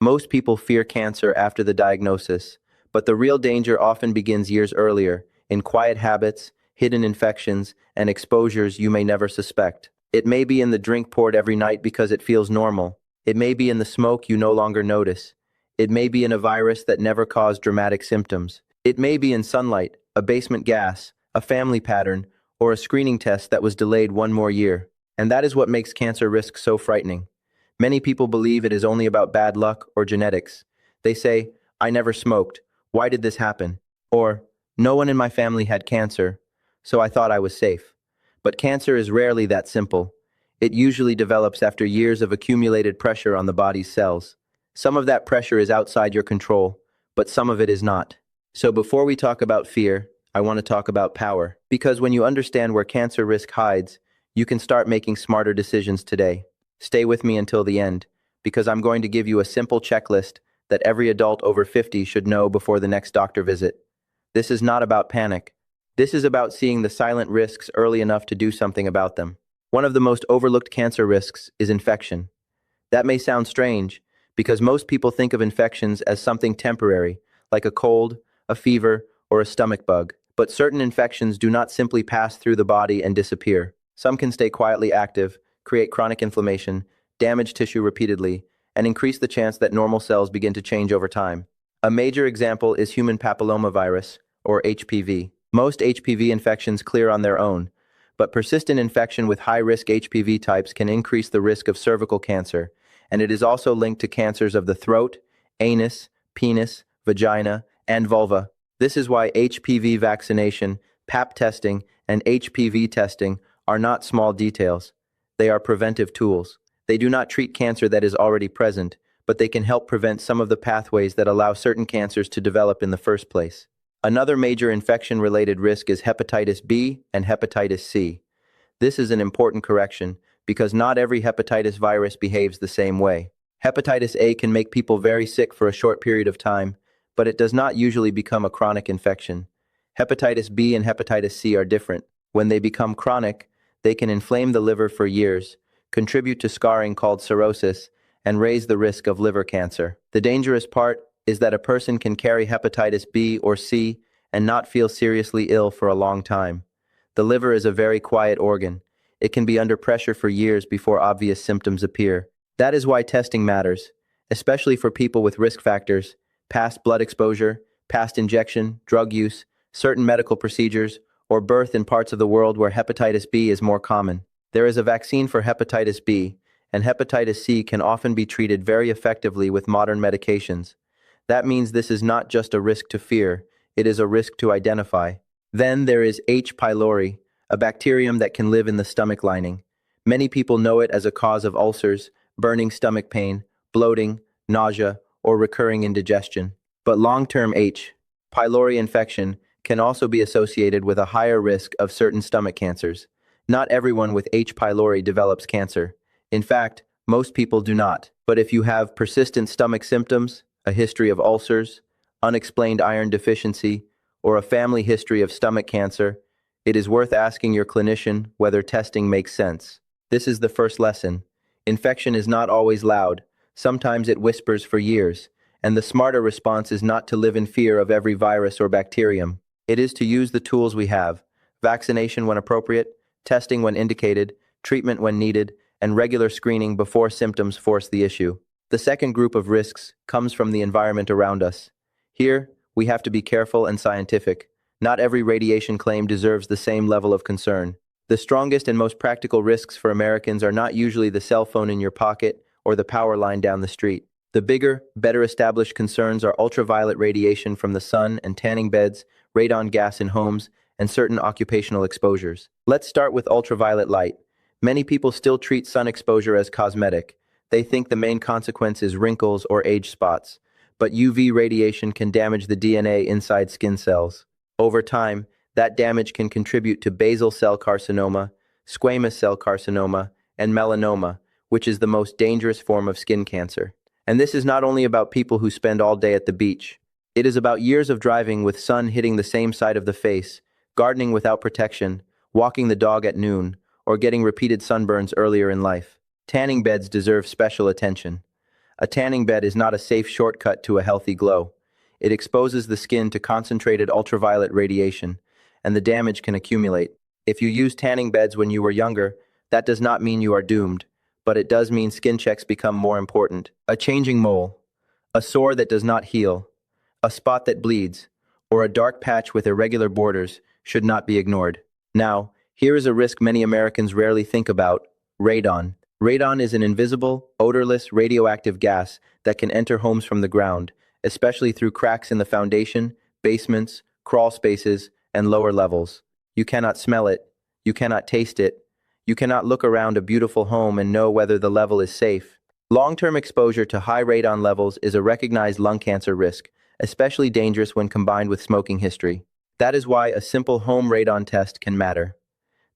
Most people fear cancer after the diagnosis, but the real danger often begins years earlier, in quiet habits, hidden infections, and exposures you may never suspect. It may be in the drink poured every night because it feels normal. It may be in the smoke you no longer notice. It may be in a virus that never caused dramatic symptoms. It may be in sunlight, a basement gas, a family pattern, or a screening test that was delayed one more year. And that is what makes cancer risk so frightening. Many people believe it is only about bad luck or genetics. They say, I never smoked. Why did this happen? Or, no one in my family had cancer, so I thought I was safe. But cancer is rarely that simple. It usually develops after years of accumulated pressure on the body's cells. Some of that pressure is outside your control, but some of it is not. So before we talk about fear, I want to talk about power. Because when you understand where cancer risk hides, you can start making smarter decisions today. Stay with me until the end, because I'm going to give you a simple checklist that every adult over 50 should know before the next doctor visit. This is not about panic. This is about seeing the silent risks early enough to do something about them. One of the most overlooked cancer risks is infection. That may sound strange, because most people think of infections as something temporary, like a cold, a fever, or a stomach bug. But certain infections do not simply pass through the body and disappear. Some can stay quietly active, create chronic inflammation, damage tissue repeatedly, and increase the chance that normal cells begin to change over time. A major example is human papillomavirus, or HPV. Most HPV infections clear on their own, but persistent infection with high-risk HPV types can increase the risk of cervical cancer, and it is also linked to cancers of the throat, anus, penis, vagina, and vulva. This is why HPV vaccination, pap testing, and HPV testing are not small details. They are preventive tools. They do not treat cancer that is already present, but they can help prevent some of the pathways that allow certain cancers to develop in the first place. Another major infection-related risk is hepatitis B and hepatitis C. This is an important correction because not every hepatitis virus behaves the same way. Hepatitis A can make people very sick for a short period of time, but it does not usually become a chronic infection. Hepatitis B and hepatitis C are different. When they become chronic, they can inflame the liver for years, contribute to scarring called cirrhosis, and raise the risk of liver cancer. The dangerous part is that a person can carry hepatitis B or C and not feel seriously ill for a long time. The liver is a very quiet organ. It can be under pressure for years before obvious symptoms appear. That is why testing matters, especially for people with risk factors, past blood exposure, past injection, drug use, certain medical procedures, or birth in parts of the world where hepatitis B is more common. There is a vaccine for hepatitis B, and hepatitis C can often be treated very effectively with modern medications. That means this is not just a risk to fear, it is a risk to identify. Then there is H. pylori, a bacterium that can live in the stomach lining. Many people know it as a cause of ulcers, burning stomach pain, bloating, nausea, or recurring indigestion. But long-term H. pylori infection can also be associated with a higher risk of certain stomach cancers. Not everyone with H. pylori develops cancer. In fact, most people do not. But if you have persistent stomach symptoms, a history of ulcers, unexplained iron deficiency, or a family history of stomach cancer, it is worth asking your clinician whether testing makes sense. This is the first lesson. Infection is not always loud. Sometimes it whispers for years, and the smarter response is not to live in fear of every virus or bacterium. It is to use the tools we have: vaccination when appropriate, testing when indicated, treatment when needed, and regular screening before symptoms force the issue. The second group of risks comes from the environment around us. Here, we have to be careful and scientific. Not every radiation claim deserves the same level of concern. The strongest and most practical risks for Americans are not usually the cell phone in your pocket or the power line down the street. The bigger, better established concerns are ultraviolet radiation from the sun and tanning beds, radon gas in homes, and certain occupational exposures. Let's start with ultraviolet light. Many people still treat sun exposure as cosmetic. They think the main consequence is wrinkles or age spots. But UV radiation can damage the DNA inside skin cells. Over time, that damage can contribute to basal cell carcinoma, squamous cell carcinoma, and melanoma, which is the most dangerous form of skin cancer. And this is not only about people who spend all day at the beach. It is about years of driving with sun hitting the same side of the face, gardening without protection, walking the dog at noon, or getting repeated sunburns earlier in life. Tanning beds deserve special attention. A tanning bed is not a safe shortcut to a healthy glow. It exposes the skin to concentrated ultraviolet radiation, and the damage can accumulate. If you used tanning beds when you were younger, that does not mean you are doomed, but it does mean skin checks become more important. A changing mole, a sore that does not heal, a spot that bleeds, or a dark patch with irregular borders should not be ignored. Now, here is a risk many Americans rarely think about: radon. Radon is an invisible, odorless, radioactive gas that can enter homes from the ground, especially through cracks in the foundation, basements, crawl spaces, and lower levels. You cannot smell it, you cannot taste it, you cannot look around a beautiful home and know whether the level is safe. Long-term exposure to high radon levels is a recognized lung cancer risk, especially dangerous when combined with smoking history. That is why a simple home radon test can matter.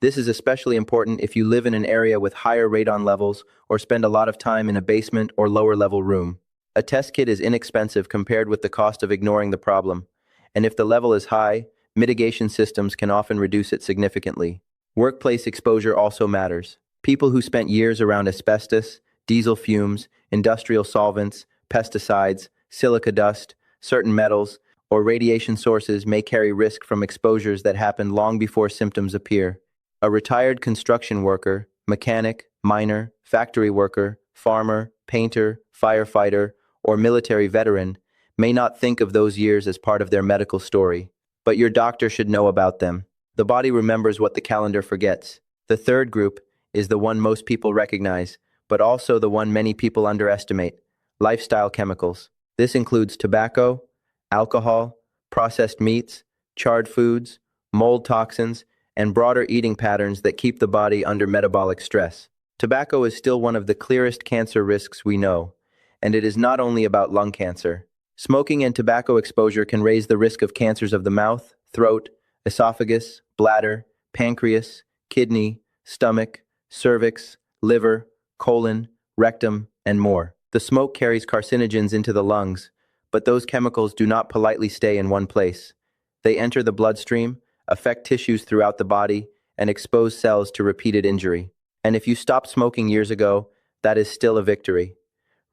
This is especially important if you live in an area with higher radon levels or spend a lot of time in a basement or lower level room. A test kit is inexpensive compared with the cost of ignoring the problem, and if the level is high, mitigation systems can often reduce it significantly. Workplace exposure also matters. People who spent years around asbestos, diesel fumes, industrial solvents, pesticides, silica dust, certain metals, or radiation sources may carry risk from exposures that happen long before symptoms appear. A retired construction worker, mechanic, miner, factory worker, farmer, painter, firefighter, or military veteran may not think of those years as part of their medical story, but your doctor should know about them. The body remembers what the calendar forgets. The third group is the one most people recognize, but also the one many people underestimate: lifestyle chemicals. This includes tobacco, alcohol, processed meats, charred foods, mold toxins, and broader eating patterns that keep the body under metabolic stress. Tobacco is still one of the clearest cancer risks we know, and it is not only about lung cancer. Smoking and tobacco exposure can raise the risk of cancers of the mouth, throat, esophagus, bladder, pancreas, kidney, stomach, cervix, liver, colon, rectum, and more. The smoke carries carcinogens into the lungs, but those chemicals do not politely stay in one place. They enter the bloodstream, affect tissues throughout the body, and expose cells to repeated injury. And if you stopped smoking years ago, that is still a victory.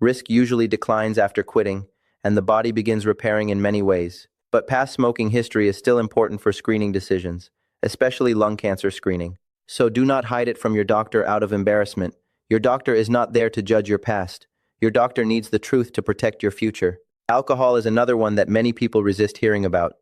Risk usually declines after quitting, and the body begins repairing in many ways. But past smoking history is still important for screening decisions, especially lung cancer screening. So do not hide it from your doctor out of embarrassment. Your doctor is not there to judge your past. Your doctor needs the truth to protect your future. Alcohol is another one that many people resist hearing about,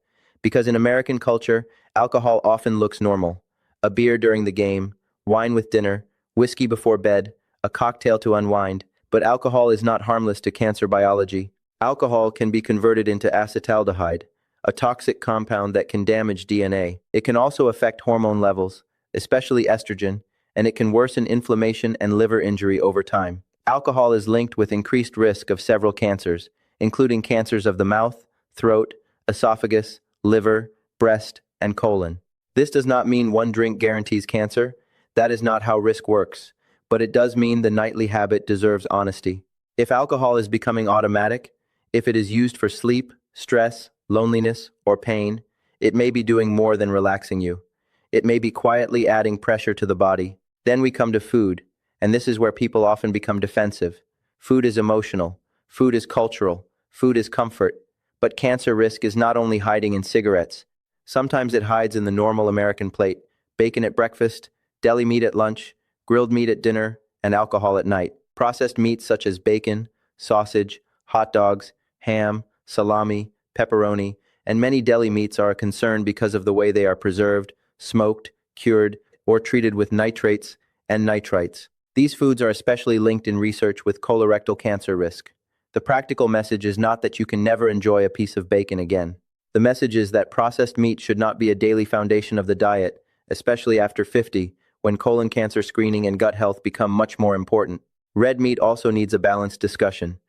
because in American culture, alcohol often looks normal. A beer during the game, wine with dinner, whiskey before bed, a cocktail to unwind. But alcohol is not harmless to cancer biology. Alcohol can be converted into acetaldehyde, a toxic compound that can damage DNA. It can also affect hormone levels, especially estrogen, and it can worsen inflammation and liver injury over time. Alcohol is linked with increased risk of several cancers, including cancers of the mouth, throat, esophagus, liver, breast, and colon. This does not mean one drink guarantees cancer. That is not how risk works, but it does mean the nightly habit deserves honesty. If alcohol is becoming automatic, if it is used for sleep, stress, loneliness, or pain, it may be doing more than relaxing you. It may be quietly adding pressure to the body. Then we come to food, and this is where people often become defensive. Food is emotional, food is cultural, food is comfort, but cancer risk is not only hiding in cigarettes. Sometimes it hides in the normal American plate: bacon at breakfast, deli meat at lunch, grilled meat at dinner, and alcohol at night. Processed meats such as bacon, sausage, hot dogs, ham, salami, pepperoni, and many deli meats are a concern because of the way they are preserved, smoked, cured, or treated with nitrates and nitrites. These foods are especially linked in research with colorectal cancer risk. The practical message is not that you can never enjoy a piece of bacon again. The message is that processed meat should not be a daily foundation of the diet, especially after 50, when colon cancer screening and gut health become much more important. Red meat also needs a balanced discussion.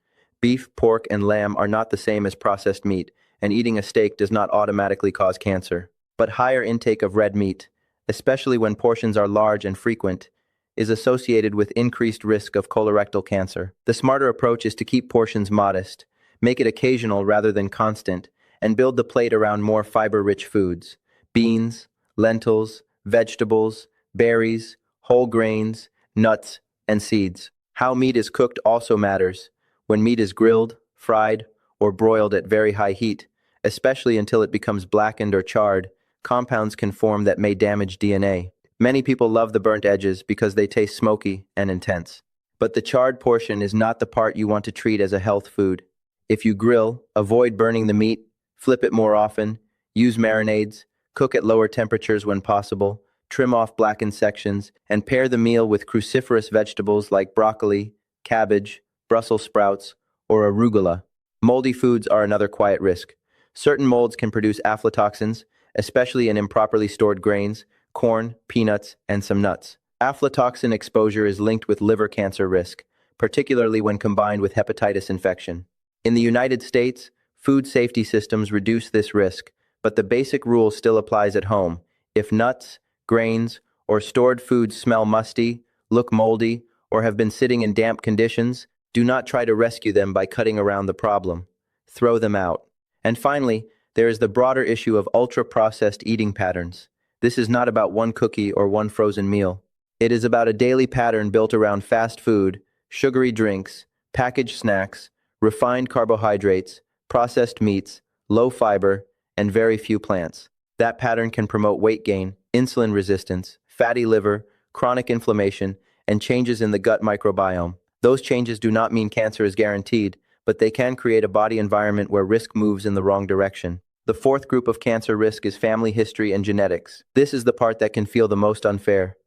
Beef, pork, and lamb are not the same as processed meat, and eating a steak does not automatically cause cancer. But higher intake of red meat, especially when portions are large and frequent, is associated with increased risk of colorectal cancer. The smarter approach is to keep portions modest, make it occasional rather than constant, and build the plate around more fiber-rich foods: beans, lentils, vegetables, berries, whole grains, nuts, and seeds. How meat is cooked also matters. When meat is grilled, fried, or broiled at very high heat, especially until it becomes blackened or charred, compounds can form that may damage DNA. Many people love the burnt edges because they taste smoky and intense. But the charred portion is not the part you want to treat as a health food. If you grill, avoid burning the meat, flip it more often, use marinades, cook at lower temperatures when possible, trim off blackened sections, and pair the meal with cruciferous vegetables like broccoli, cabbage, Brussels sprouts, or arugula. Moldy foods are another quiet risk. Certain molds can produce aflatoxins, especially in improperly stored grains, corn, peanuts, and some nuts. Aflatoxin exposure is linked with liver cancer risk, particularly when combined with hepatitis infection. In the United States, food safety systems reduce this risk, but the basic rule still applies at home. If nuts, grains, or stored foods smell musty, look moldy, or have been sitting in damp conditions, do not try to rescue them by cutting around the problem. Throw them out. And finally, there is the broader issue of ultra-processed eating patterns. This is not about one cookie or one frozen meal. It is about a daily pattern built around fast food, sugary drinks, packaged snacks, refined carbohydrates, processed meats, low fiber, and very few plants. That pattern can promote weight gain, insulin resistance, fatty liver, chronic inflammation, and changes in the gut microbiome. Those changes do not mean cancer is guaranteed, but they can create a body environment where risk moves in the wrong direction. The fourth group of cancer risk is family history and genetics. This is the part that can feel the most unfair.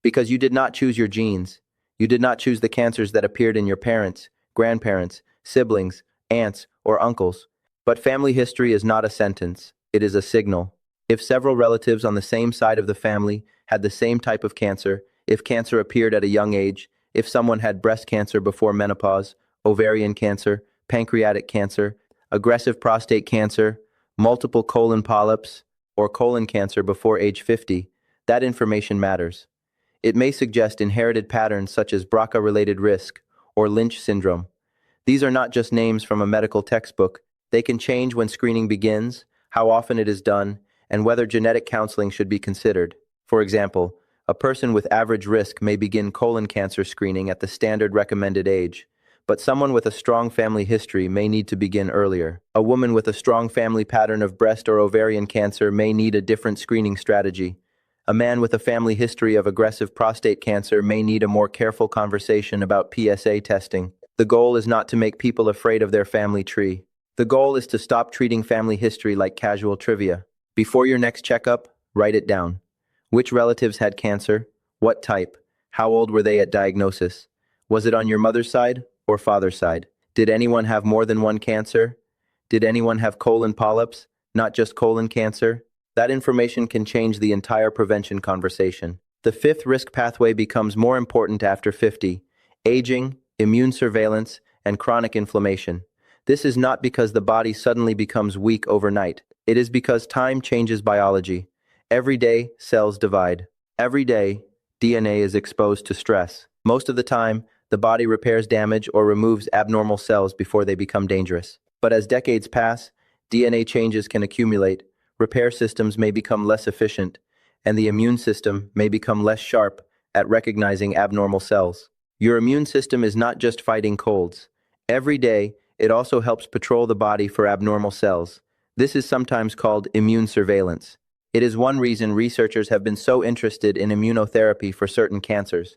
Because you did not choose your genes. You did not choose the cancers that appeared in your parents, grandparents, siblings, aunts, or uncles. But family history is not a sentence. It is a signal. If several relatives on the same side of the family had the same type of cancer, if cancer appeared at a young age, if someone had breast cancer before menopause, ovarian cancer, pancreatic cancer, aggressive prostate cancer, multiple colon polyps, or colon cancer before age 50, that information matters. It may suggest inherited patterns such as BRCA-related risk or Lynch syndrome. These are not just names from a medical textbook. They can change when screening begins, how often it is done, and whether genetic counseling should be considered. For example, a person with average risk may begin colon cancer screening at the standard recommended age, but someone with a strong family history may need to begin earlier. A woman with a strong family pattern of breast or ovarian cancer may need a different screening strategy. A man with a family history of aggressive prostate cancer may need a more careful conversation about PSA testing. The goal is not to make people afraid of their family tree. The goal is to stop treating family history like casual trivia. Before your next checkup, write it down. Which relatives had cancer? What type? How old were they at diagnosis? Was it on your mother's side or father's side? Did anyone have more than one cancer? Did anyone have colon polyps, not just colon cancer? That information can change the entire prevention conversation. The fifth risk pathway becomes more important after 50: aging, immune surveillance, and chronic inflammation. This is not because the body suddenly becomes weak overnight. It is because time changes biology. Every day, cells divide. Every day, DNA is exposed to stress. Most of the time, the body repairs damage or removes abnormal cells before they become dangerous. But as decades pass, DNA changes can accumulate, repair systems may become less efficient, and the immune system may become less sharp at recognizing abnormal cells. Your immune system is not just fighting colds. Every day, it also helps patrol the body for abnormal cells. This is sometimes called immune surveillance. It is one reason researchers have been so interested in immunotherapy for certain cancers.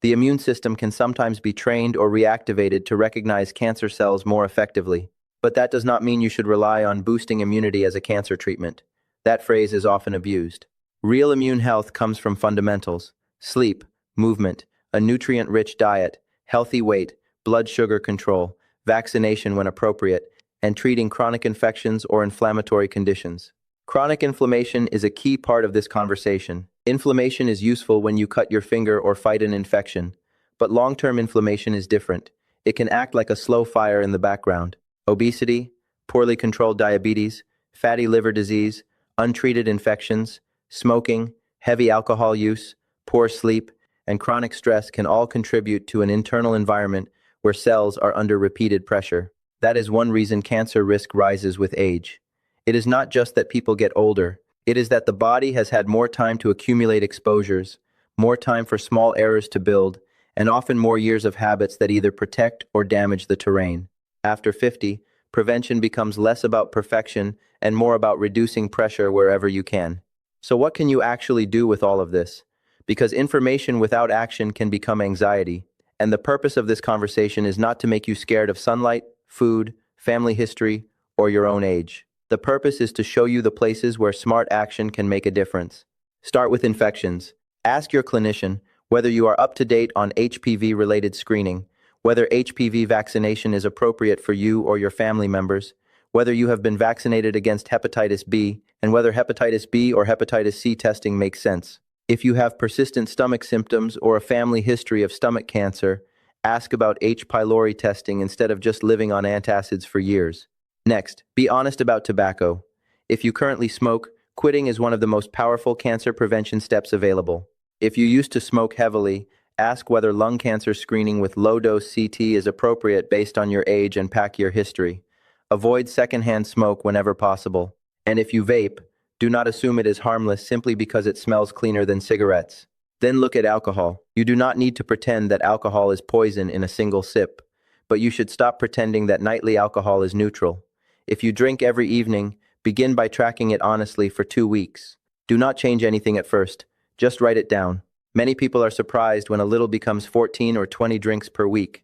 The immune system can sometimes be trained or reactivated to recognize cancer cells more effectively. But that does not mean you should rely on boosting immunity as a cancer treatment. That phrase is often abused. Real immune health comes from fundamentals: sleep, movement, a nutrient-rich diet, healthy weight, blood sugar control, vaccination when appropriate, and treating chronic infections or inflammatory conditions. Chronic inflammation is a key part of this conversation. Inflammation is useful when you cut your finger or fight an infection, but long-term inflammation is different. It can act like a slow fire in the background. Obesity, poorly controlled diabetes, fatty liver disease, untreated infections, smoking, heavy alcohol use, poor sleep, and chronic stress can all contribute to an internal environment where cells are under repeated pressure. That is one reason cancer risk rises with age. It is not just that people get older. It is that the body has had more time to accumulate exposures, more time for small errors to build, and often more years of habits that either protect or damage the terrain. After 50, prevention becomes less about perfection and more about reducing pressure wherever you can. So what can you actually do with all of this? Because information without action can become anxiety, and the purpose of this conversation is not to make you scared of sunlight, food, family history, or your own age. The purpose is to show you the places where smart action can make a difference. Start with infections. Ask your clinician whether you are up to date on HPV-related screening, whether HPV vaccination is appropriate for you or your family members, whether you have been vaccinated against hepatitis B, and whether hepatitis B or hepatitis C testing makes sense. If you have persistent stomach symptoms or a family history of stomach cancer, ask about H. pylori testing instead of just living on antacids for years. Next, be honest about tobacco. If you currently smoke, quitting is one of the most powerful cancer prevention steps available. If you used to smoke heavily, ask whether lung cancer screening with low-dose CT is appropriate based on your age and pack year history. Avoid secondhand smoke whenever possible. And if you vape, do not assume it is harmless simply because it smells cleaner than cigarettes. Then look at alcohol. You do not need to pretend that alcohol is poison in a single sip, but you should stop pretending that nightly alcohol is neutral. If you drink every evening, begin by tracking it honestly for 2 weeks. Do not change anything at first. Just write it down. Many people are surprised when a little becomes 14 or 20 drinks per week.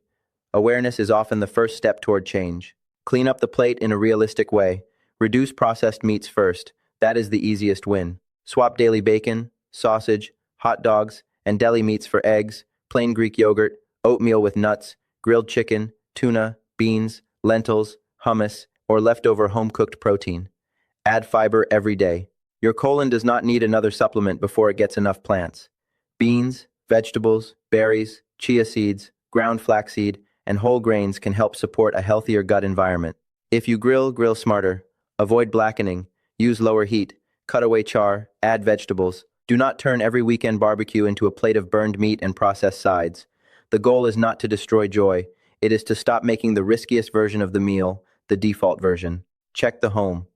Awareness is often the first step toward change. Clean up the plate in a realistic way. Reduce processed meats first. That is the easiest win. Swap daily bacon, sausage, hot dogs, and deli meats for eggs, plain Greek yogurt, oatmeal with nuts, grilled chicken, tuna, beans, lentils, hummus, or leftover home-cooked protein. Add fiber every day. Your colon does not need another supplement before it gets enough plants. Beans, vegetables, berries, chia seeds, ground flaxseed, and whole grains can help support a healthier gut environment. If you grill, grill smarter. Avoid blackening. Use lower heat. Cut away char. Add vegetables. Do not turn every weekend barbecue into a plate of burned meat and processed sides. The goal is not to destroy joy. It is to stop making the riskiest version of the meal the default version. Check the home.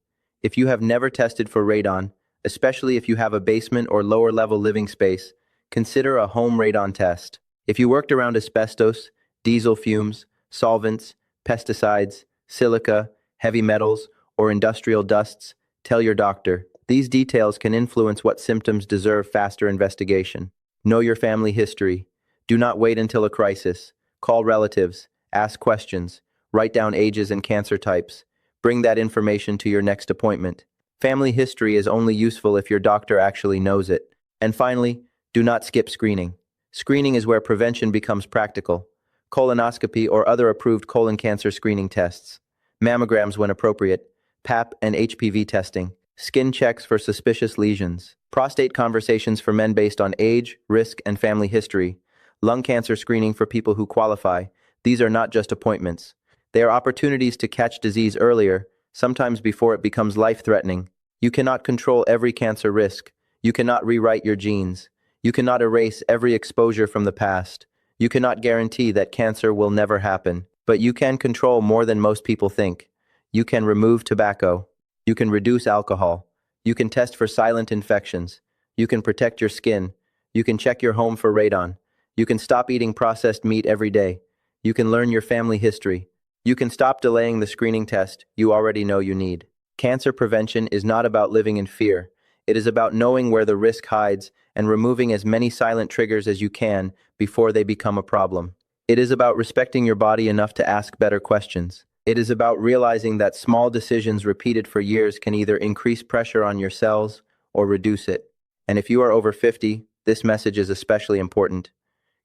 If you have never tested for radon, especially if you have a basement or lower level living space, consider a home radon test. If you worked around asbestos, diesel fumes, solvents, pesticides, silica, heavy metals, or industrial dusts, tell your doctor. These details can influence what symptoms deserve faster investigation. Know your family history. Do not wait until a crisis. Call relatives. Ask questions. Write down ages and cancer types. Bring that information to your next appointment. Family history is only useful if your doctor actually knows it. And finally, do not skip screening. Screening is where prevention becomes practical. Colonoscopy or other approved colon cancer screening tests. Mammograms when appropriate. Pap and HPV testing. Skin checks for suspicious lesions. Prostate conversations for men based on age, risk, and family history. Lung cancer screening for people who qualify. These are not just appointments. They are opportunities to catch disease earlier, sometimes before it becomes life-threatening. You cannot control every cancer risk. You cannot rewrite your genes. You cannot erase every exposure from the past. You cannot guarantee that cancer will never happen. But you can control more than most people think. You can remove tobacco. You can reduce alcohol. You can test for silent infections. You can protect your skin. You can check your home for radon. You can stop eating processed meat every day. You can learn your family history. You can stop delaying the screening test you already know you need. Cancer prevention is not about living in fear. It is about knowing where the risk hides and removing as many silent triggers as you can before they become a problem. It is about respecting your body enough to ask better questions. It is about realizing that small decisions repeated for years can either increase pressure on your cells or reduce it. And if you are over 50, this message is especially important.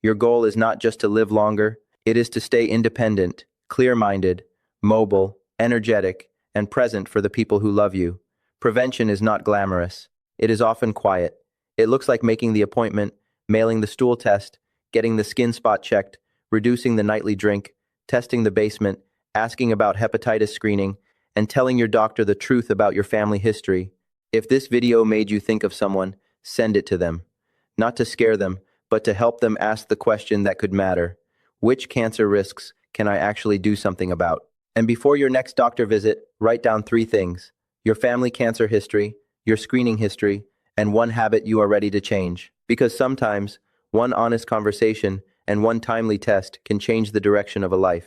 Your goal is not just to live longer, it is to stay independent, clear-minded, mobile, energetic, and present for the people who love you. Prevention is not glamorous. It is often quiet. It looks like making the appointment, mailing the stool test, getting the skin spot checked, reducing the nightly drink, testing the basement, asking about hepatitis screening, and telling your doctor the truth about your family history. If this video made you think of someone, send it to them. Not to scare them, but to help them ask the question that could matter. Which cancer risks can I actually do something about? And before your next doctor visit, write down 3 things: your family cancer history, your screening history, and one habit you are ready to change. Because sometimes, one honest conversation and one timely test can change the direction of a life.